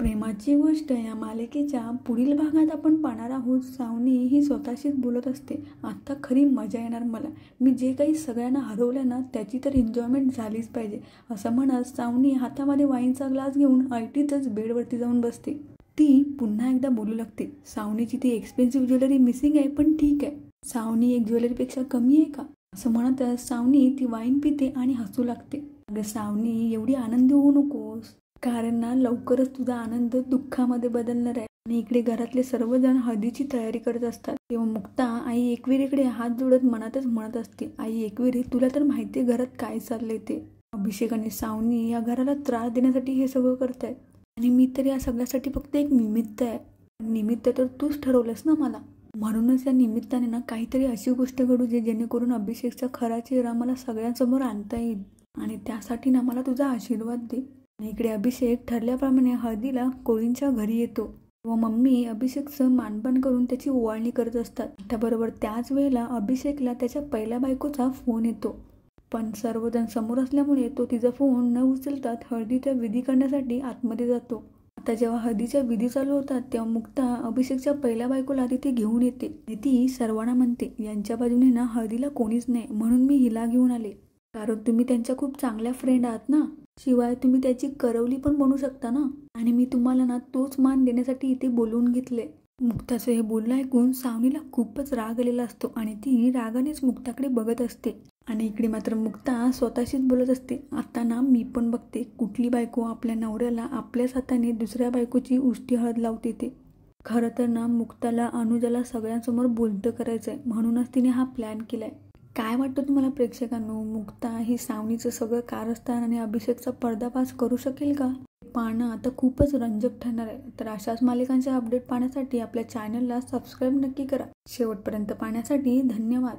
प्रेमाची गोष्ट या मालिकेच्या पुढील भागात आपण पाहणार आहोत. सावनी ही स्वतःशीच बोलत असते, आता खरी मजा येणार मला. मी जे काही सगळ्यांना हरवलं ना त्याची तर एन्जॉयमेंट झालीच पाहिजे. असं म्हणत सावनी हातामध्ये वाईनचा ग्लास घेऊन ऐटीतच बेडवरती जाऊन बसते. ती पुन्हा एकदा बोलू लागते, सावनीची ती एक्सपेन्सिव्ह ज्वेलरी मिसिंग आहे, पण ठीक आहे, सावनी एक ज्वेलरीपेक्षा कमी आहे का? असं म्हणतच सावनी ती वाईन पिते आणि हसू लागते. अगं सावनी, एवढी आनंदी होऊ नकोस, कारण ना लवकरच तुझा आनंद दुःखामध्ये बदलणार आहे. आणि इकडे घरातले सर्वजण हळदीची तयारी करत असतात. तेव्हा मुक्ता आई एकविरेकडे हात जोडत मनातच म्हणत असते, आई एकविरे, तुला तर माहिती आहे घरात काय चाललंय ते. अभिषेक आणि सावनी या घराला त्रास देण्यासाठी हे सगळं करतायत आणि मी तर या सगळ्यासाठी फक्त एक निमित्त आहे. निमित्त तर तूच ठरवलंस ना मला, म्हणूनच या निमित्ताने ना काहीतरी अशी गोष्ट घडू जे जेणेकरून अभिषेकचा खरा चेहरा मला सगळ्यांसमोर आणता येईल आणि त्यासाठी ना मला तुझा आशीर्वाद दे. आणि इकडे अभिषेक ठरल्याप्रमाणे हळदीला कोळींच्या घरी येतो व मम्मी अभिषेकचं मानपान करून त्याची ओवाळणी करत असतात. त्याबरोबर त्याच वेळेला अभिषेकला त्याच्या पहिल्या बायकोचा फोन येतो, पण सर्वजण समोर असल्यामुळे तो तिचा फोन न उचलतात हळदीच्या विधी करण्यासाठी आतमध्ये जातो. आता जेव्हा हळदीच्या विधी चालू होतात तेव्हा मुक्ता अभिषेकच्या पहिल्या बायकोला तिथे घेऊन येते आणि ती सर्वांना म्हणते, यांच्या बाजूने ना हळदीला कोणीच नाही, म्हणून मी हिला घेऊन आले, कारण तुम्ही त्यांच्या खूप चांगल्या फ्रेंड आहात ना, शिवाय तुम्ही त्याची करवली पण बनू शकता ना, आणि मी तुम्हाला ना तोच मान देण्यासाठी इथे बोलवून घेतले. मुक्ताचं हे बोलणं ऐकून सावनीला खूपच राग आलेला असतो आणि ती रागानेच मुक्ताकडे बघत असते. आणि इकडे मात्र मुक्ता स्वतःशीच बोलत असते, आता ना मी पण बघते कुठली बायको आपल्या नवऱ्याला आपल्याच हाताने दुसऱ्या बायकोची उष्टी हळद लावते ते. खरं तर ना मुक्ताला अनुजाला सगळ्यांसमोर बोलतं करायचं आहे, म्हणूनच तिने हा प्लॅन केलाय. काय वाटतं तुम्हाला प्रेक्षकांनो, मुक्ता ही सावनीचं सगळं कारस्थान आणि अभिषेकचा पर्दाफाश करू शकेल का? पाहणं आता खूपच रंजक ठरणार आहे. तर अशाच मालिकांचे अपडेट पाहण्यासाठी आपल्या चॅनलला सबस्क्राईब नक्की करा. शेवटपर्यंत पाहण्यासाठी धन्यवाद.